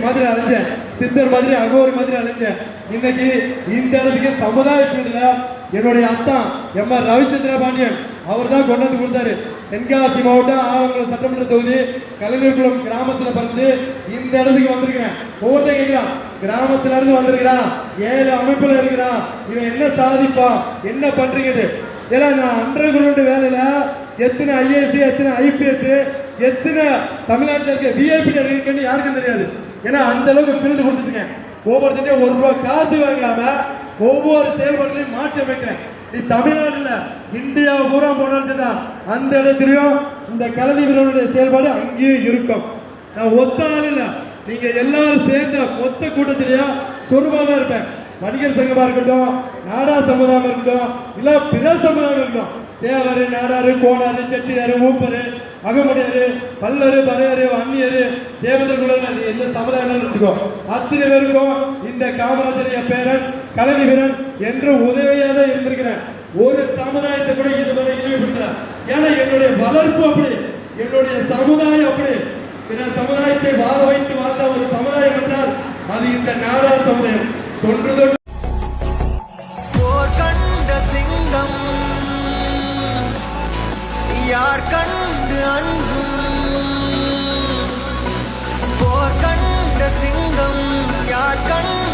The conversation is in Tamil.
மாதிரி அலைஞ்சேன், சித்தர் மாதிரி அகோரி மாதிரி அலைஞ்சேன். இன்னைக்கு இந்த இடத்துக்கு சமுதாய பீடல என்னுடைய அத்தா எம்.ஆர். ரவிச்சந்திர பாண்டியன் அவர் தான் கொண்டு வந்து கொடுத்தாரு. தென்காசி மாவட்டம் ஆவங்குளம் சட்டமன்ற தொகுதி கலைஞர்குளம் கிராமத்துல பிறந்து இந்த இடத்துக்கு வந்திருக்கிறேன். ஒவ்வொருத்தர் கேட்கிறான், கிராமத்துல இருந்து வந்திருக்கிறான், 7 அமைப்புல இருக்கிறான், இவன் என்ன சாதிப்பா, என்ன பண்றீங்க? ஏன்னா நான் அண்டர் கிரவுண்ட் வேலையில எத்தனை ஐஏஎஸ், எத்தனை ஐபிஎஸ், எத்தனை தமிழ்நாட்டில் இருக்க விஐபி இருக்குன்னு யாருக்கும் தெரியாது. ஏன்னா அந்த அளவுக்கு ஃபீல்டு கொடுத்துருக்கேன். ஒவ்வொருத்தையும் 1 ரூபா காசு வாங்காம ஒவ்வொரு செயல்பாடுலையும் மாற்றி அமைக்கிறேன். நீ தமிழ்நாடு இல்ல, இந்தியா பூரா போனா அந்த இடத்துலயும் இந்த கலனி வீரனுடைய செயல்பாடு அங்கேயும் இருக்கும். நான் ஒத்த ஆள் இல்ல, நீங்க எல்லாரும் சேர்ந்த மொத்த கூட்டத்திலேயே சொருபாதான் இருப்பேன். வணிகர் சங்கமா இருக்கட்டும், நாடா சமுதாயம் இருக்கட்டும், இல்ல பிற சமுதாயம் இருக்கட்டும், தேவரு, நாடாரு, கோணாரு, செட்டியாரு, மூப்பரு, அகமுடியாரு, பல்லரு, பறையரு, வன்னியரு, தேவேந்திர குலர், எந்த சமுதாயம் இருக்கோ அத்தனை பேருக்கும் இந்த காமராஜரிய பேரன் கலனி வீரன் என்று உதவியாக தான் இருந்திருக்கிறேன். ஒரு சமுதாயத்தை கூட இதுவரை இழிவுபடுத்தல. ஏன்னா என்னுடைய வளர்ப்பு அப்படி, என்னுடைய சமுதாயம் அப்படி. பிற சமுதாயத்தை வாழ வைத்து வாழ்ந்த ஒரு சமுதாயம் என்றால் அது இந்த நாடார் சமுதாயம். தொன்று தொட்டு கண்ட சிங்கம் யார் கண்டு அஞ்சும், போர் கண்ட சிங்கம் யார் கண்டு